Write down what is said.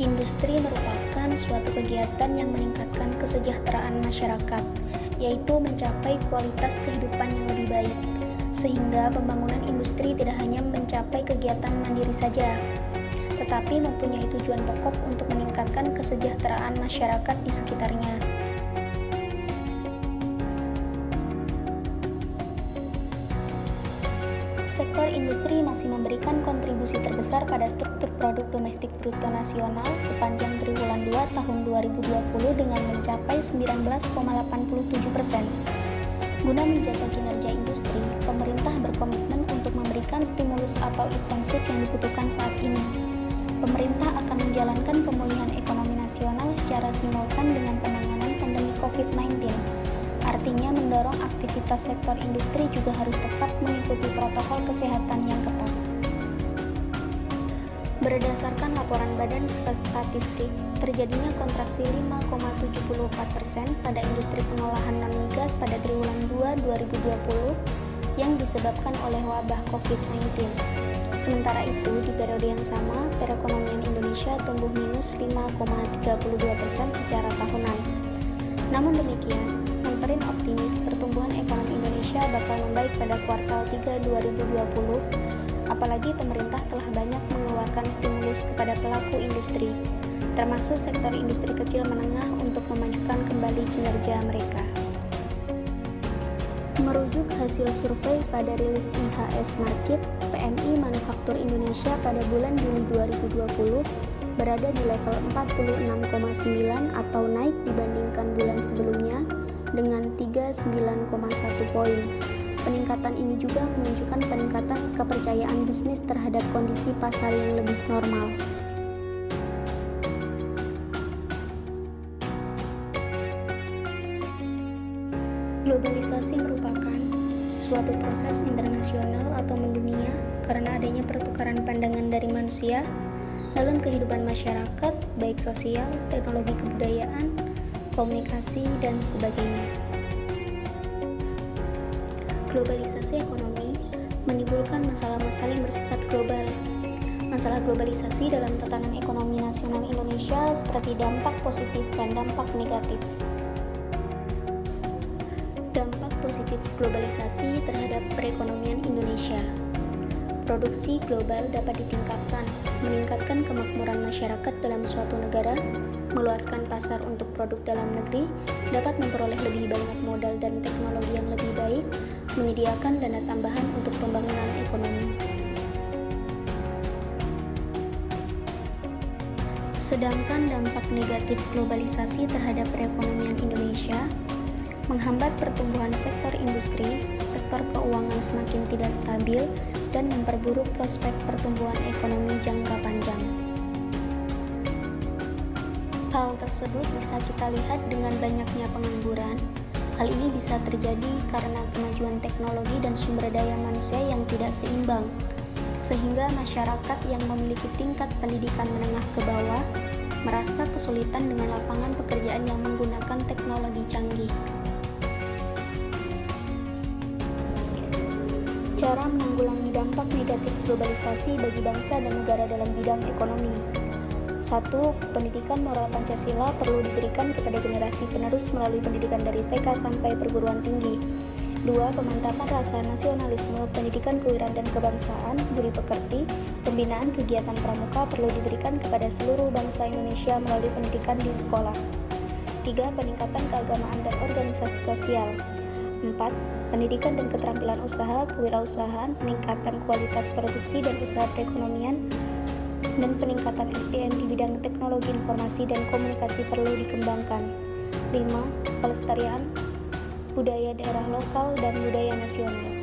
Industri merupakan suatu kegiatan yang meningkatkan kesejahteraan masyarakat, yaitu mencapai kualitas kehidupan yang lebih baik, sehingga pembangunan industri tidak hanya mencapai kegiatan mandiri saja, tetapi mempunyai tujuan pokok untuk meningkatkan kesejahteraan masyarakat di sekitarnya. Sektor industri masih memberikan kontribusi terbesar pada struktur produk domestik bruto nasional sepanjang triwulan 2 tahun 2020 dengan mencapai 19,87%. Guna menjaga kinerja industri, pemerintah berkomitmen untuk memberikan stimulus atau intensif yang dibutuhkan saat ini. Pemerintah akan menjalankan pemulihan ekonomi nasional secara simultan dengan penanganan pandemi COVID-19. Artinya mendorong aktivitas sektor industri juga harus tetap mengikuti protokol kesehatan yang ketat. Berdasarkan laporan Badan Pusat Statistik, terjadinya kontraksi 5,74% pada industri pengolahan non-migas pada triwulan 2 2020 yang disebabkan oleh wabah COVID-19. Sementara itu, di periode yang sama, perekonomian Indonesia tumbuh minus 5,32% secara tahunan. Namun demikian, Menperin optimis pertumbuhan ekonomi Indonesia bakal membaik pada kuartal 3 2020, apalagi pemerintah telah banyak mengeluarkan stimulus kepada pelaku industri, termasuk sektor industri kecil menengah untuk memajukan kembali kinerja mereka. Merujuk hasil survei pada rilis IHS Markit, PMI Manufaktur Indonesia pada bulan Juni 2020 berada di level 46,9 atau naik dibandingkan bulan sebelumnya dengan 39,1 poin. Peningkatan ini juga menunjukkan peningkatan kepercayaan bisnis terhadap kondisi pasar yang lebih normal. Globalisasi merupakan suatu proses internasional atau mendunia karena adanya pertukaran pandangan dari manusia dalam kehidupan masyarakat, baik sosial, teknologi kebudayaan, komunikasi, dan sebagainya. Globalisasi ekonomi menimbulkan masalah-masalah yang bersifat global. Masalah globalisasi dalam tatanan ekonomi nasional Indonesia seperti dampak positif dan dampak negatif. Dampak positif globalisasi terhadap perekonomian Indonesia. Produksi global dapat ditingkatkan, meningkatkan kemakmuran masyarakat dalam suatu negara, meluaskan pasar untuk produk dalam negeri, dapat memperoleh lebih banyak modal dan teknologi yang lebih baik, menyediakan dana tambahan untuk pembangunan ekonomi. Sedangkan dampak negatif globalisasi terhadap perekonomian Indonesia menghambat pertumbuhan sektor industri, sektor keuangan semakin tidak stabil, dan memperburuk prospek pertumbuhan ekonomi jangka panjang. Hal tersebut bisa kita lihat dengan banyaknya pengangguran. Hal ini bisa terjadi karena kemajuan teknologi dan sumber daya manusia yang tidak seimbang, sehingga masyarakat yang memiliki tingkat pendidikan menengah ke bawah merasa kesulitan dengan lapangan pekerjaan yang menggunakan teknologi canggih. Cara menanggulangi dampak negatif globalisasi bagi bangsa dan negara dalam bidang ekonomi. 1. Pendidikan moral Pancasila perlu diberikan kepada generasi penerus melalui pendidikan dari TK sampai perguruan tinggi. 2. Pemantapan rasa nasionalisme, pendidikan kewirausahaan dan kebangsaan, budi pekerti, pembinaan kegiatan pramuka perlu diberikan kepada seluruh bangsa Indonesia melalui pendidikan di sekolah. 3. Peningkatan keagamaan dan organisasi sosial. 4. Pendidikan dan keterampilan usaha, kewirausahaan, peningkatan kualitas produksi dan usaha perekonomian, dan peningkatan SDM di bidang teknologi informasi dan komunikasi perlu dikembangkan. 5. Pelestarian budaya daerah lokal dan budaya nasional.